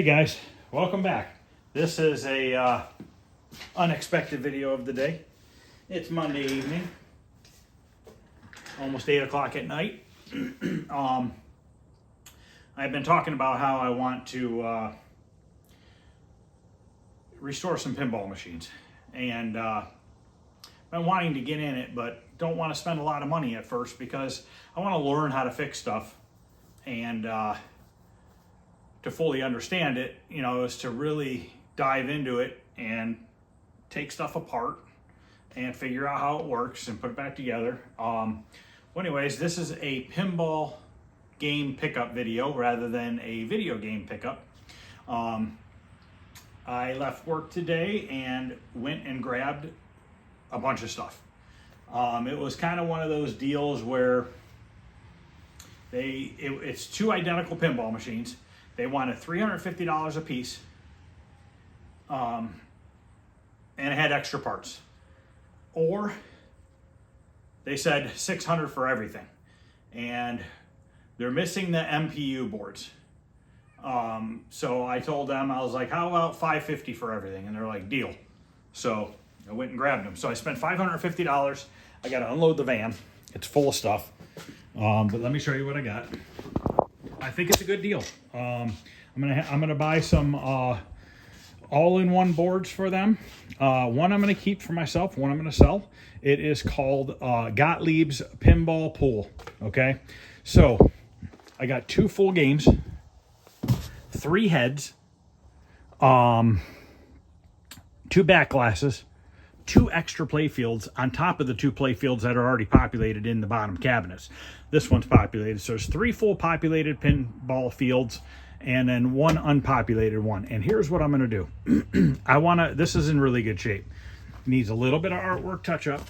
guys, welcome back. This is a unexpected video of the day. It's Monday evening, almost 8 o'clock at night. I've been talking about how I want to restore some pinball machines, and I've been wanting to get in it, but don't want to spend a lot of money at first because I want to learn how to fix stuff, and to fully understand it, you know, is to really dive into it and take stuff apart and figure out how it works and put it back together. Well, anyways, this is a pinball game pickup video rather than a video game pickup. I left work today and went and grabbed a bunch of stuff. It was kind of one of those deals where it's two identical pinball machines. They wanted $350 a piece, and it had extra parts. Or they said $600 for everything, and they're missing the MPU boards. So I told them, I was like, how about $550 for everything? And they're like, deal. So I went and grabbed them. So I spent $550. I got to unload the van. It's full of stuff. But let me show you what I got. I think it's a good deal. I'm gonna buy some all-in-one boards for them. One I'm gonna keep for myself. One I'm gonna sell. It is called Gottlieb's Pinball Pool. Okay, so I got 2 full games, 3 heads, 2 back glasses, 2 extra play fields on top of the 2 play fields that are already populated in the bottom cabinets. This one's populated, so there's 3 full populated pinball fields and then 1 unpopulated one. And here's what I'm going to do. This is in really good shape. Needs a little bit of artwork touch up,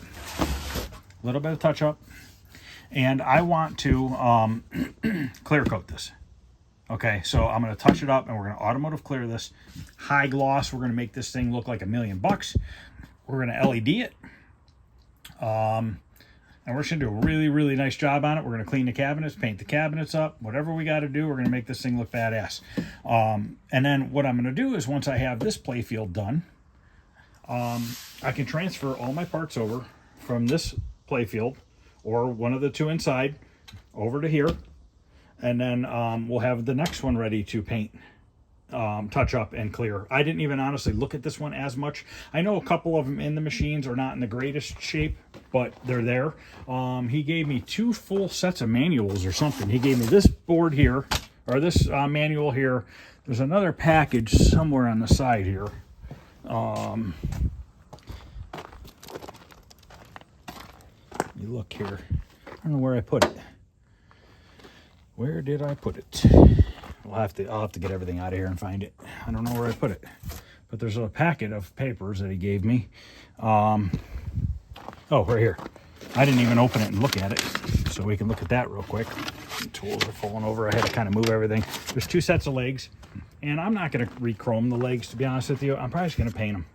and I want to clear coat this. Okay, so I'm going to touch it up, and we're going to automotive clear this. High gloss. We're going to make this thing look like $1,000,000. We're going to LED it. And we're just going to do a really, really nice job on it. We're going to clean the cabinets, paint the cabinets up, whatever we got to do. We're going to make this thing look badass. And then what I'm going to do is once I have this playfield done, I can transfer all my parts over from this playfield or one of the 2 inside over to here. And then we'll have the next one ready to paint, touch up, and clear. I didn't even honestly look at this one as much. I know a couple of them in the machines are not in the greatest shape, but they're there. He gave me 2 full sets of manuals or something. He gave me this board here, or this manual here. There's another package somewhere on the side here. Let me look here. I don't know where I put it. Where did I put it? I'll have to get everything out of here and find it. I don't know where I put it, but there's a packet of papers that he gave me. Oh, right here. I didn't even open it and look at it, so we can look at that real quick. The tools are falling over. I had to kind of move everything. There's 2 sets of legs, and I'm not going to re-chrome the legs, to be honest with you. I'm probably just going to paint them.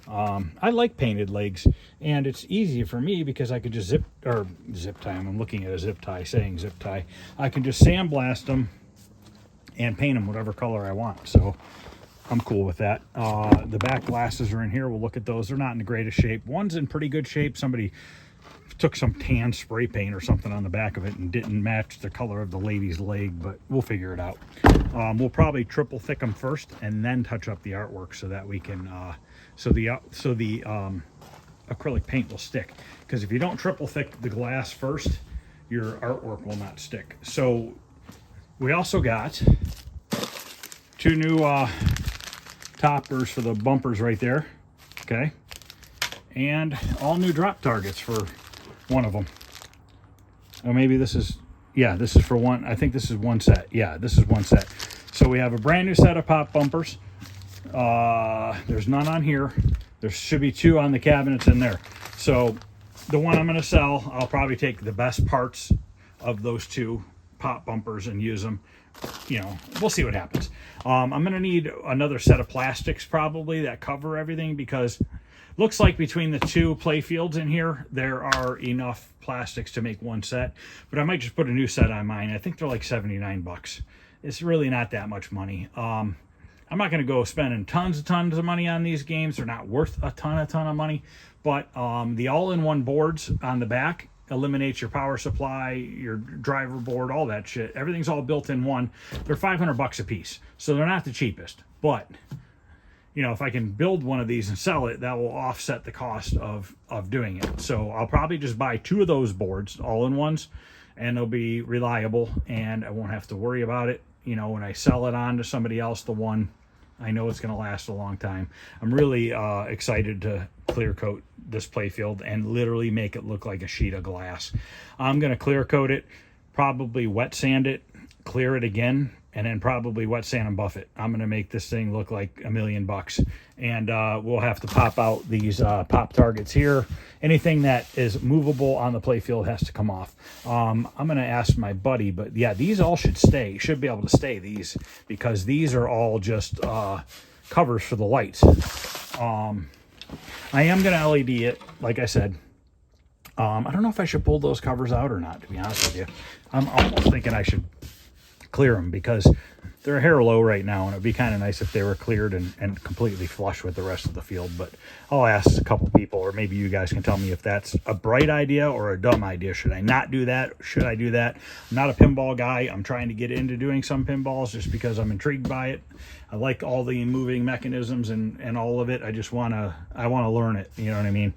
I like painted legs, and it's easy for me because I could just zip tie them. I'm looking at a zip tie, saying zip tie. I can just sandblast them and paint them whatever color I want, so I'm cool with that. The back glasses are in here. We'll look at those. They're not in the greatest shape. One's in pretty good shape. Somebody took some tan spray paint or something on the back of it and didn't match the color of the lady's leg, but we'll figure it out. We'll probably triple thick them first and then touch up the artwork so that we can so the acrylic paint will stick, because if you don't triple thick the glass first, your artwork will not stick. So we also got 2 new toppers for the bumpers right there, okay, and all new drop targets for one of them. Or maybe this is, yeah, this is for one. I think this is one set. Yeah, this is one set. So we have a brand new set of pop bumpers. There's none on here. There should be 2 on the cabinets in there. So the one I'm going to sell, I'll probably take the best parts of those 2 pop bumpers and use them. You know, we'll see what happens. I'm going to need another set of plastics probably that cover everything, because looks like between the 2 play fields in here, there are enough plastics to make one set. But I might just put a new set on mine. I think they're like $79. It's really not that much money. I'm not going to go spending tons of money on these games. They're not worth a ton of money. But the all-in-one boards on the back eliminates your power supply, your driver board, all that shit. Everything's all built in one. They're $500 a piece, so they're not the cheapest. But you know, if I can build one of these and sell it, that will offset the cost of doing it. So I'll probably just buy 2 of those boards, all-in-ones, and they'll be reliable, and I won't have to worry about it. You know, when I sell it on to somebody else, the one, I know it's going to last a long time. I'm really excited to clear coat this playfield and literally make it look like a sheet of glass. I'm going to clear coat it, probably wet sand it, clear it again, and then probably wet sand and buff it. I'm going to make this thing look like $1 million. And we'll have to pop out these pop targets here. Anything that is movable on the playfield has to come off. I'm going to ask my buddy, but yeah, these all should stay. Should be able to stay, these, because these are all just covers for the lights. I am going to LED it, like I said. I don't know if I should pull those covers out or not, to be honest with you. I'm almost thinking I should clear them because they're a hair low right now, and it'd be kind of nice if they were cleared and completely flush with the rest of the field. But I'll ask a couple people, or maybe you guys can tell me if that's a bright idea or a dumb idea. Should I not do that? Should I do that? I'm not a pinball guy. I'm trying to get into doing some pinballs just because I'm intrigued by it. I like all the moving mechanisms and all of it. I just want to learn it. You know what I mean?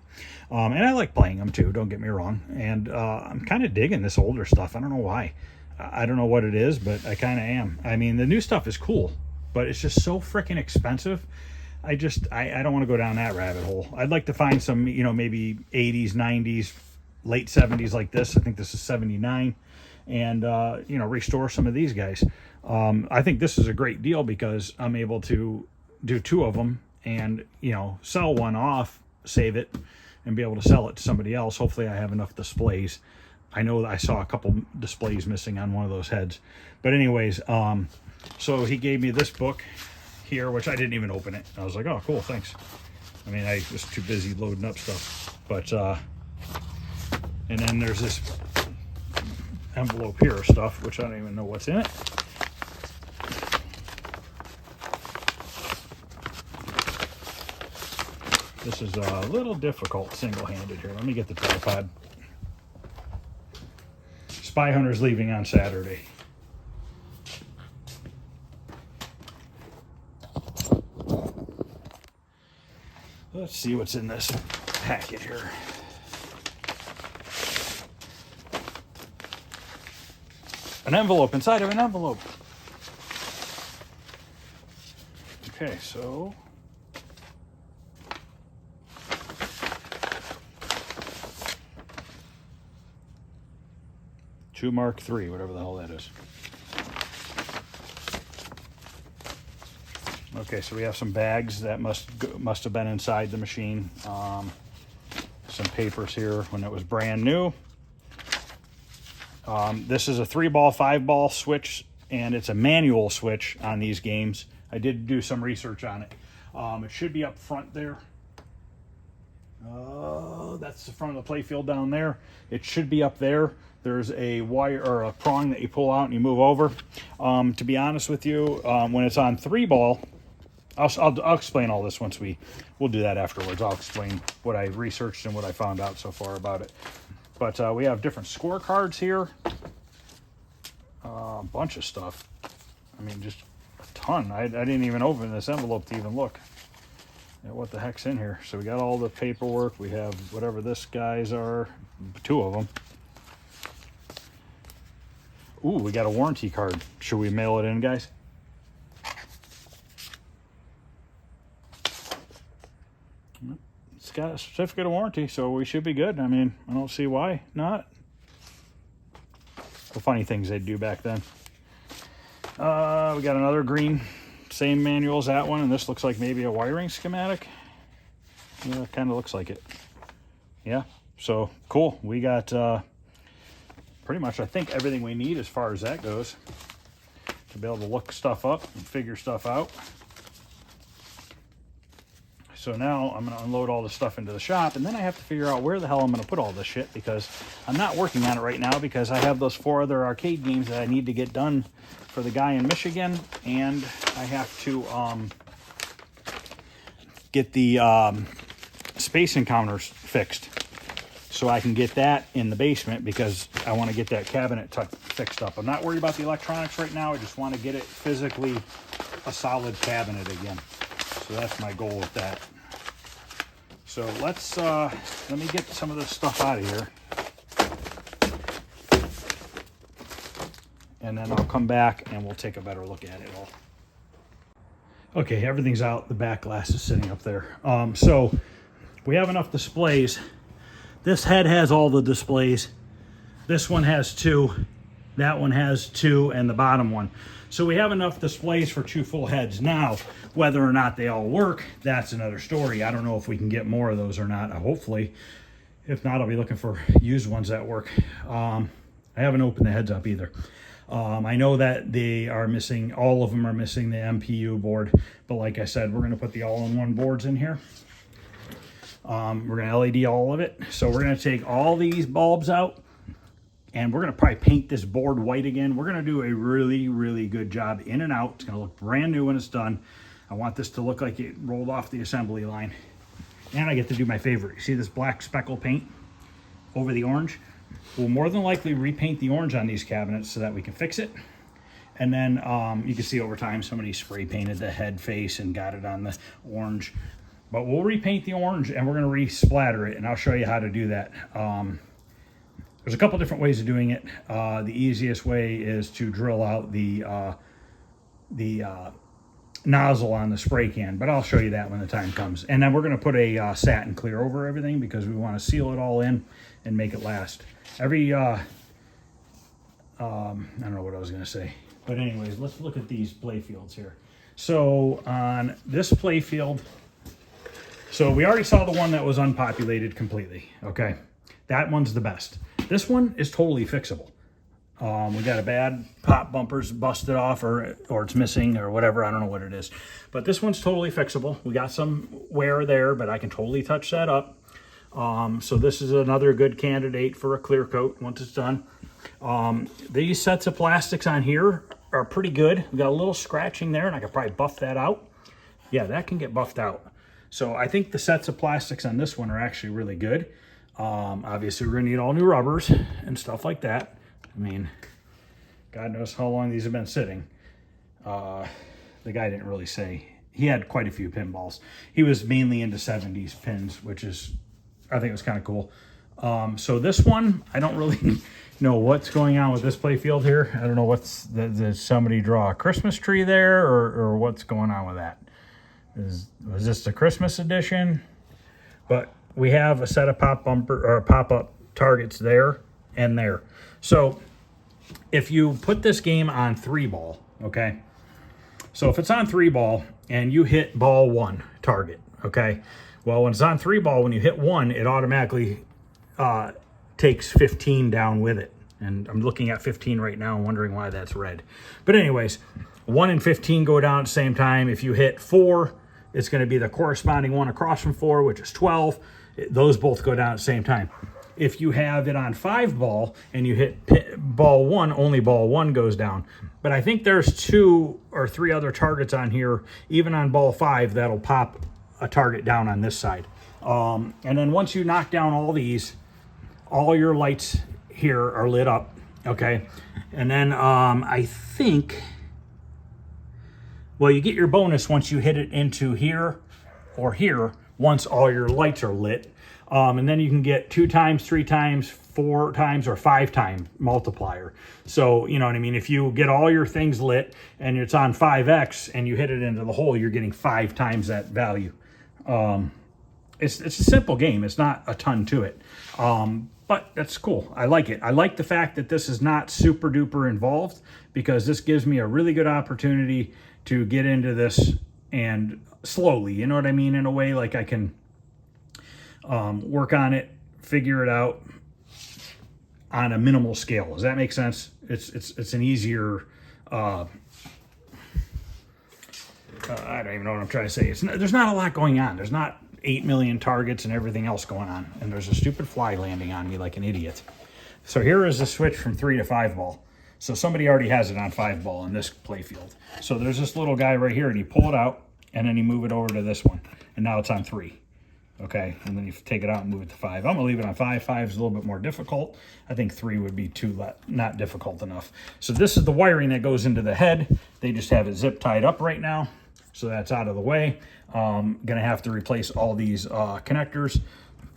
And I like playing them too, don't get me wrong. And I'm kind of digging this older stuff. I don't know why. I don't know what it is, but I kind of am. I mean, the new stuff is cool, but it's just so freaking expensive. I don't want to go down that rabbit hole. I'd like to find some, you know, maybe 80s, 90s, late 70s like this. I think this is 79. And, you know, restore some of these guys. I think this is a great deal because I'm able to do 2 of them and, you know, sell one off, save it, and be able to sell it to somebody else. Hopefully I have enough displays. I know that I saw a couple displays missing on one of those heads. But anyways, so he gave me this book here, which I didn't even open it. I was like, oh, cool, thanks. I mean, I was too busy loading up stuff. But, and then there's this envelope here of stuff, which I don't even know what's in it. This is a little difficult single-handed here. Let me get the tripod. Spy Hunter's leaving on Saturday. Let's see what's in this packet here. An envelope inside of an envelope. Okay, so Mark III, whatever the hell that is. Okay, so we have some bags that must have been inside the machine. Some papers here when it was brand new. This is a 3-ball, 5-ball switch, and it's a manual switch on these games. I did do some research on it. It should be up front there. That's the front of the playfield down there. It should be up there. There's a wire or a prong that you pull out and you move over. To be honest with you, when it's on 3-ball, I'll explain all this once we'll do that afterwards. I'll explain what I researched and what I found out so far about it. But we have different scorecards here. A bunch of stuff. I mean, just a ton. I didn't even open this envelope to even look at what the heck's in here. So we got all the paperwork. We have whatever this guys are, 2 of them. Ooh, we got a warranty card. Should we mail it in, guys? It's got a certificate of warranty, so we should be good. I mean, I don't see why not. The funny things they'd do back then. We got another green, same manual as that one, and this looks like maybe a wiring schematic. Yeah, it kind of looks like it. Yeah, so cool. We got pretty much, I think, everything we need as far as that goes to be able to look stuff up and figure stuff out. So now I'm going to unload all this stuff into the shop, and then I have to figure out where the hell I'm going to put all this shit, because I'm not working on it right now because I have those 4 other arcade games that I need to get done for the guy in Michigan, and I have to get the Space Encounters fixed so I can get that in the basement, because I want to get that cabinet fixed up. I'm not worried about the electronics right now. I just want to get it physically a solid cabinet again. So that's my goal with that. So let's let me get some of this stuff out of here, and then I'll come back and we'll take a better look at it all. Okay, everything's out. The back glass is sitting up there. So we have enough displays. This head has all the displays. This one has 2. That one has 2, and the bottom one. So we have enough displays for 2 full heads. Now, whether or not they all work, that's another story. I don't know if we can get more of those or not. Hopefully. If not, I'll be looking for used ones that work. I haven't opened the heads up either. I know that they are missing, all of them are missing the MPU board. But like I said, we're going to put the all-in-one boards in here. We're going to LED all of it. So we're going to take all these bulbs out, and we're going to probably paint this board white again. We're going to do a really, really good job in and out. It's going to look brand new when it's done. I want this to look like it rolled off the assembly line. And I get to do my favorite. You see this black speckle paint over the orange? We'll more than likely repaint the orange on these cabinets so that we can fix it. And then you can see over time somebody spray painted the head face and got it on the orange. But we'll repaint the orange, and we're going to re-splatter it, and I'll show you how to do that. There's a couple different ways of doing it. The easiest way is to drill out the nozzle on the spray can, but I'll show you that when the time comes. And then we're going to put a satin clear over everything, because we want to seal it all in and make it last. I don't know what I was going to say. But anyways, let's look at these play fields here. So on this play field, so we already saw the one that was unpopulated completely, okay? That one's the best. This one is totally fixable. We got a bad pop bumper's busted off, or it's missing, or whatever. I don't know what it is. But this one's totally fixable. We got some wear there, but I can totally touch that up. So this is another good candidate for a clear coat once it's done. These sets of plastics on here are pretty good. We got a little scratching there, and I could probably buff that out. Yeah, that can get buffed out. So I think the sets of plastics on this one are actually really good. Obviously, we're going to need all new rubbers and stuff like that. I mean, God knows how long these have been sitting. The guy didn't really say. He had quite a few pinballs. He was mainly into 70s pins, which is, I think it was kind of cool. So this one, I don't really know what's going on with this play field here. I don't know what's, did somebody draw a Christmas tree there, or what's going on with that? Was this the Christmas edition? But we have a set of pop-up targets there and there. So if you put this game on 3-ball, okay? So if it's on 3-ball and you hit ball 1 target, okay? Well, when it's on 3-ball, when you hit 1, it automatically takes 15 down with it. And I'm looking at 15 right now and wondering why that's red. But anyways, 1 and 15 go down at the same time. If you hit 4, it's going to be the corresponding one across from 4, which is 12. Those both go down at the same time. If you have it on 5-ball and you hit ball 1, only ball 1 goes down. But I think there's 2 or 3 other targets on here, even on ball 5, that'll pop a target down on this side. And then once you knock down all these, all your lights here are lit up, okay? And then I think, well, you get your bonus once you hit it into here or here, once all your lights are lit. And then you can get 2 times, 3 times, 4 times, or 5 time multiplier. So, you know what I mean? If you get all your things lit and it's on 5x and you hit it into the hole, you're getting 5 times that value. It's a simple game. It's not a ton to it. But that's cool. I like it. I like the fact that this is not super duper involved, because this gives me a really good opportunity to get into this and slowly, you know what I mean? In a way, like I can work on it, figure it out on a minimal scale. Does that make sense? It's an easier I don't even know what I'm trying to say. There's not a lot going on. There's not 8 million targets and everything else going on. And there's a stupid fly landing on me like an idiot. So here is the switch from 3 to 5 ball. So somebody already has it on 5 ball in this play field. So there's this little guy right here, and you pull it out, and then you move it over to this one. And now it's on 3. Okay, and then you take it out and move it to 5. I'm gonna leave it on 5. 5 is a little bit more difficult. I think 3 would be not difficult enough. So this is the wiring that goes into the head. They just have it zip tied up right now. So that's out of the way. Gonna have to replace all these connectors.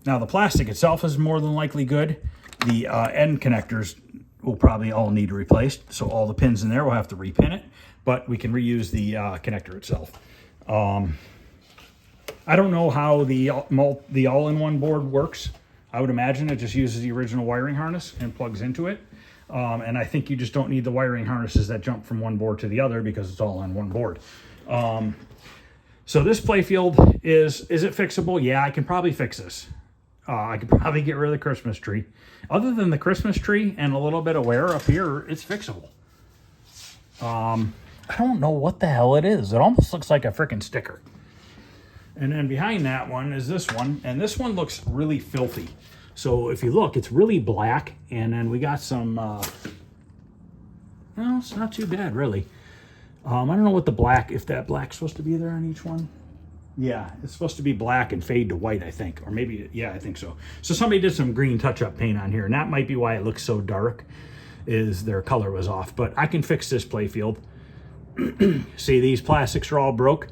Now the plastic itself is more than likely good. The end connectors will probably all need replaced. So all the pins in there will have to repin it, but we can reuse the connector itself. I don't know how the all-in-one board works. I would imagine it just uses the original wiring harness and plugs into it. And I think you just don't need the wiring harnesses that jump from one board to the other because it's all on one board. So this playfield, is it fixable? Yeah, I can probably fix this. I could probably get rid of the Christmas tree. Other than the Christmas tree and a little bit of wear up here, it's fixable. I don't know what the hell it is. It almost looks like a freaking sticker. And then behind that one is this one, and this one looks really filthy. So if you look, it's really black, and then we got some, well, it's not too bad, really. I don't know what the black, if that black's supposed to be there on each one. Yeah, it's supposed to be black and fade to white, I think. Or maybe, yeah, I think so. So somebody did some green touch-up paint on here, and that might be why it looks so dark, is their color was off. But I can fix this playfield. See, these plastics are all broke.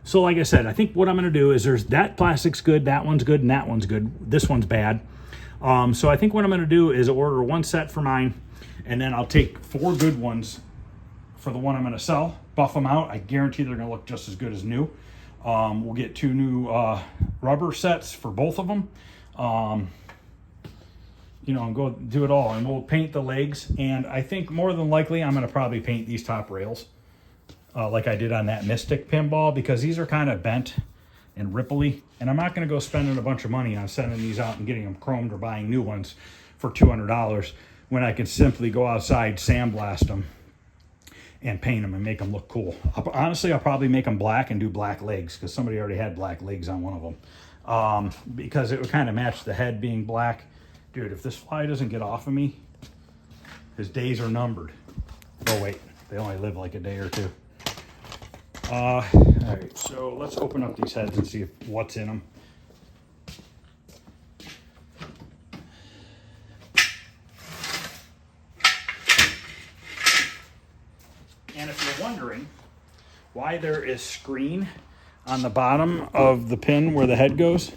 So like I said, I think what I'm going to do is that plastic's good, that one's good, and that one's good. This one's bad. So I think what I'm going to do is order one set for mine, and then I'll take 4 good ones for the one I'm going to sell, buff them out. I guarantee they're going to look just as good as new. We'll get 2 new rubber sets for both of them. You know, and go do it all. And we'll paint the legs. And I think more than likely I'm going to probably paint these top rails. Like I did on that Mystic pinball, because these are kind of bent and ripply, and I'm not going to go spending a bunch of money on sending these out and getting them chromed or buying new ones for $200 when I could simply go outside, sandblast them, and paint them and make them look cool. Honestly, I'll probably make them black and do black legs, because somebody already had black legs on one of them, because it would kind of match the head being black. Dude, if this fly doesn't get off of me, his days are numbered. Oh wait, they only live like a day or 2. All right, so let's open up these heads and see what's in them. And if you're wondering why there is screen on the bottom of the pin where the head goes,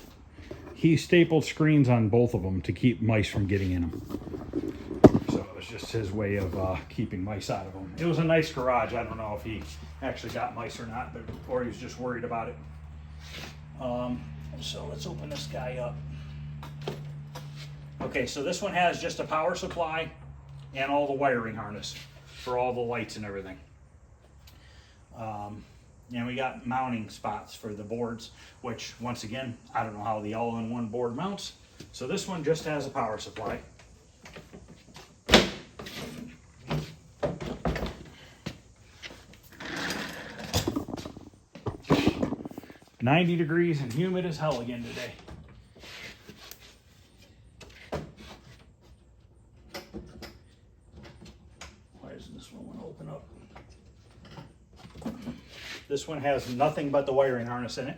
he stapled screens on both of them to keep mice from getting in them. So it was just his way of keeping mice out of them. It was a nice garage. I don't know if he actually got mice or not, or he was just worried about it. So let's open this guy up. Okay, so this one has just a power supply and all the wiring harness for all the lights and everything. And we got mounting spots for the boards, which once again, I don't know how the all-in-one board mounts. So this one just has a power supply. 90 degrees and humid as hell again today. Why doesn't this one want to open up? This one has nothing but the wiring harness in it.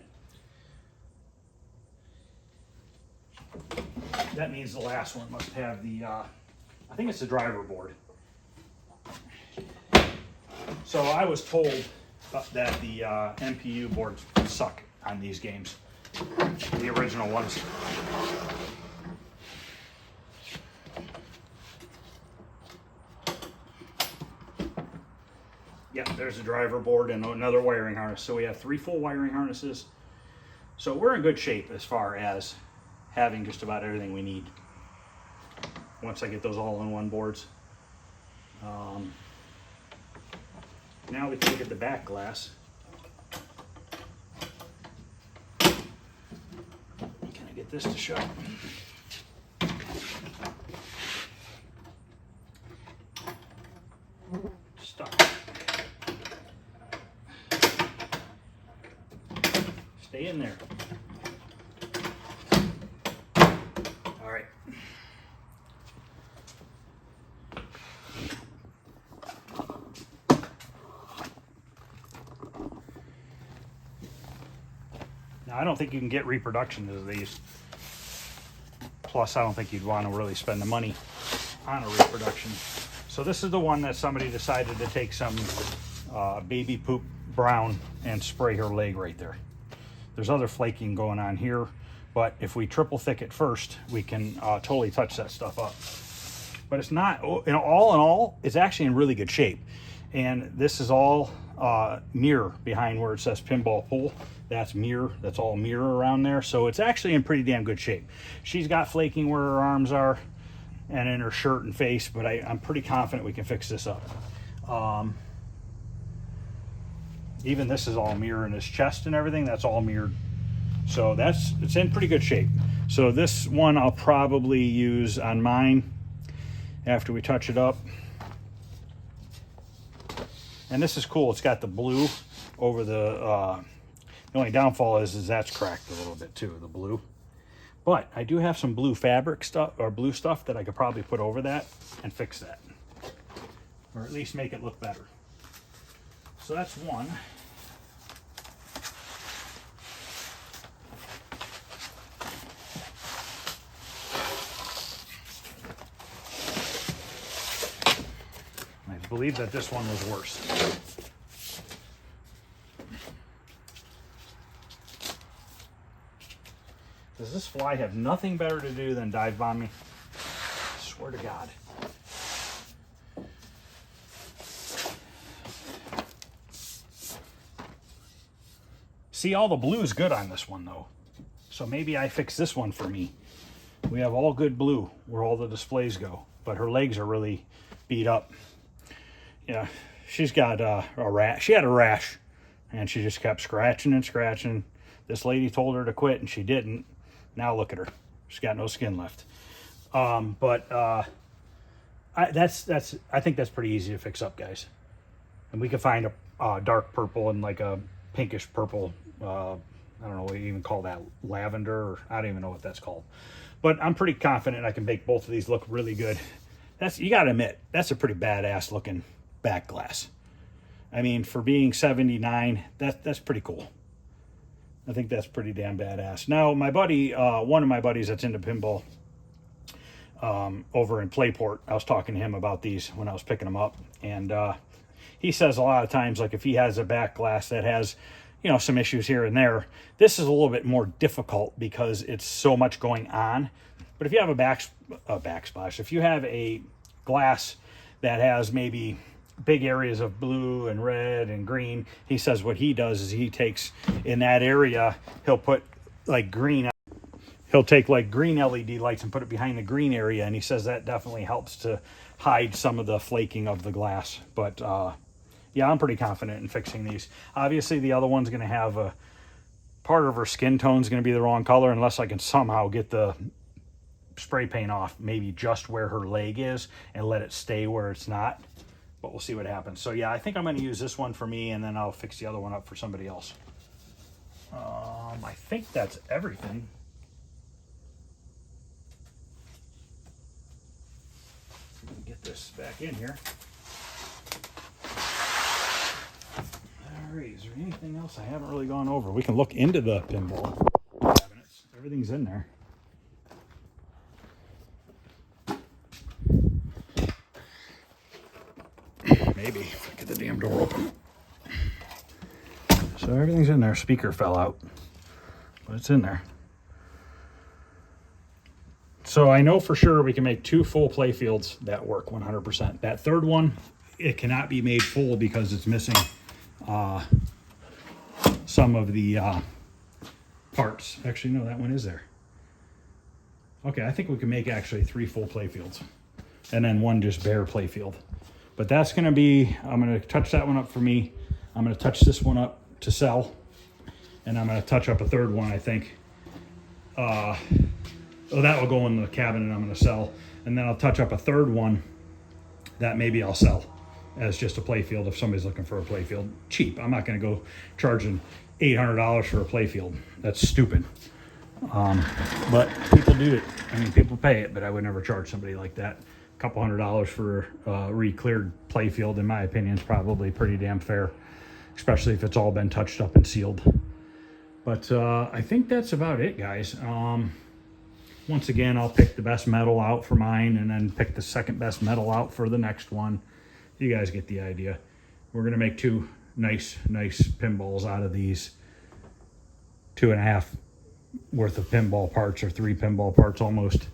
That means the last one must have the, I think it's the driver board. So I was told that the MPU boards suck on these games, the original ones. Yep, there's a driver board and another wiring harness. So we have 3 full wiring harnesses. So we're in good shape as far as having just about everything we need once I get those all-in-one boards. Now we can look at the back glass. Can I get this to shut? Stuck. Stay in there. All right. Now, I don't think you can get reproductions of these. Plus, I don't think you'd want to really spend the money on a reproduction. So this is the one that somebody decided to take some baby poop brown and spray her leg right there. There's other flaking going on here, but if we triple thick it first, we can totally touch that stuff up. But it's not, all in all, it's actually in really good shape. And this is all mirror behind where it says Pinball Pool. That's mirror, that's all mirror around there. So it's actually in pretty damn good shape. She's got flaking where her arms are and in her shirt and face, but I'm pretty confident we can fix this up. Even this is all mirror in his chest and everything, that's all mirrored. So it's in pretty good shape. So this one I'll probably use on mine after we touch it up. And this is cool, it's got the blue over the only downfall is that's cracked a little bit too, the blue. But I do have some blue fabric stuff, or blue stuff that I could probably put over that and fix that. Or at least make it look better. So that's one. I believe that this one was worse. Does this fly have nothing better to do than dive bomb me? I swear to God. See, all the blue is good on this one though. So maybe I fix this one for me. We have all good blue where all the displays go, but her legs are really beat up. Yeah, she's got a rash. She had a rash and she just kept scratching and scratching. This lady told her to quit and she didn't. Now look at her. She's got no skin left. I think that's pretty easy to fix up, guys. And we could find a dark purple and like a pinkish purple. I don't know what you even call that, lavender, or I don't even know what that's called. But I'm pretty confident I can make both of these look really good. You got to admit, that's a pretty badass looking back glass. I mean, for being 79, that's pretty cool. I think that's pretty damn badass. Now, my buddy, one of my buddies that's into pinball over in Playport, I was talking to him about these when I was picking them up. And he says a lot of times, like if he has a back glass that has, some issues here and there, this is a little bit more difficult because it's so much going on. But if you have a backsplash, if you have a glass that has maybe big areas of blue and red and green, he says what he does is he takes in that area, he'll put like green, he'll take like green LED lights and put it behind the green area, and he says that definitely helps to hide some of the flaking of the glass. But yeah, I'm pretty confident in fixing these. Obviously the other one's going to have a part of her skin tone is going to be the wrong color unless I can somehow get the spray paint off maybe just where her leg is and let it stay where it's not. But we'll see what happens. So yeah, I think I'm going to use this one for me, and then I'll fix the other one up for somebody else. I think that's everything. Get this back in here. All right, is there anything else I haven't really gone over? We can look into the pinball cabinets. Everything's in there. Maybe if I get the damn door open. So everything's in there. Speaker fell out, but it's in there. So I know for sure we can make 2 full play fields that work 100%. That third one, it cannot be made full because it's missing some of the parts. Actually, no, that one is there. Okay, I think we can make actually 3 full play fields and then 1 just bare play field. But that's going to be, I'm going to touch that one up for me. I'm going to touch this one up to sell. And I'm going to touch up a third one, I think. That will go in the cabinet I'm going to sell. And then I'll touch up a third one that maybe I'll sell. as just a play field if somebody's looking for a play field. Cheap. I'm not going to go charging $800 for a play field. That's stupid. But people do it. I mean, people pay it, but I would never charge somebody like that. A couple $100 for a re-cleared play field, in my opinion, is probably pretty damn fair, especially if it's all been touched up and sealed. But I think that's about it, guys. Once again, I'll pick the best metal out for mine and then pick the second best metal out for the next one. You guys get the idea. We're going to make two nice pinballs out of these 2.5 worth of pinball parts, or 3 pinball parts almost.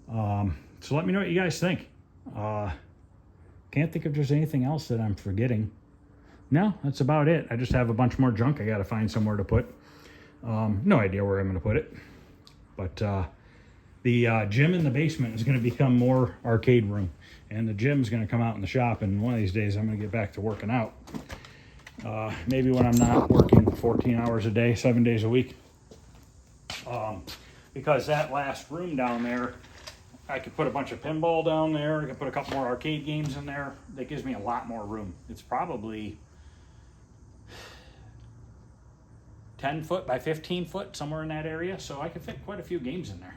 So let me know what you guys think. Can't think if there's anything else that I'm forgetting. No, that's about it. I just have a bunch more junk I got to find somewhere to put. No idea where I'm going to put it. But the gym in the basement is going to become more arcade room. And the gym is going to come out in the shop. And one of these days I'm going to get back to working out. Maybe when I'm not working 14 hours a day, 7 days a week. Because that last room down there, I could put a bunch of pinball down there. I could put a couple more arcade games in there. That gives me a lot more room. It's probably 10 foot by 15 foot, somewhere in that area. So I could fit quite a few games in there.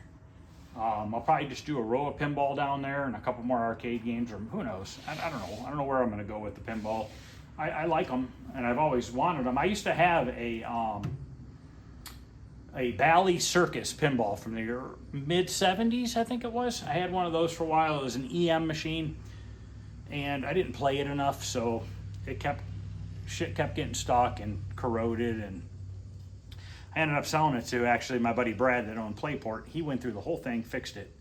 I'll probably just do a row of pinball down there and a couple more arcade games, or who knows. I don't know. I don't know where I'm going to go with the pinball. I like them, and I've always wanted them. I used to have a Bally Circus pinball from the mid-70s, I think it was. I had one of those for a while. It was an EM machine, and I didn't play it enough, so shit kept getting stuck and corroded, and I ended up selling it to actually my buddy Brad that owned Playport. He went through the whole thing, fixed it,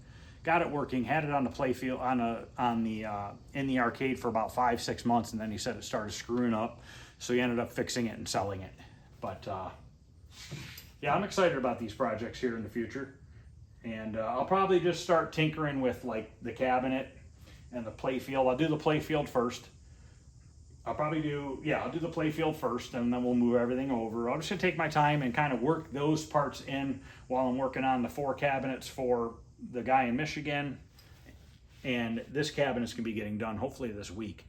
got it working, had it on the play field in the arcade for about 5-6 months, and then he said it started screwing up, so he ended up fixing it and selling it. But yeah, I'm excited about these projects here in the future, and I'll probably just start tinkering with like the cabinet and the play field. I'll do the play field first. I'll do the play field first, and then we'll move everything over. I'm just gonna take my time and kind of work those parts in while I'm working on the 4 cabinets for the guy in Michigan. And this cabinet's gonna be getting done hopefully this week.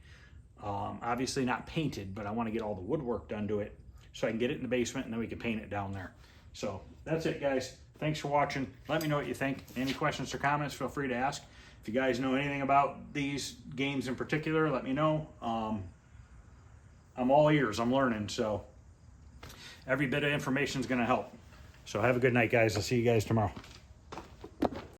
Obviously not painted, but I want to get all the woodwork done to it so I can get it in the basement, and then we can paint it down there. So that's it, guys. Thanks for watching. Let me know what you think. Any questions or comments, feel free to ask. If you guys know anything about these games in particular, let me know. I'm all ears. I'm learning, so every bit of information is going to help. So have a good night, guys. I'll see you guys tomorrow.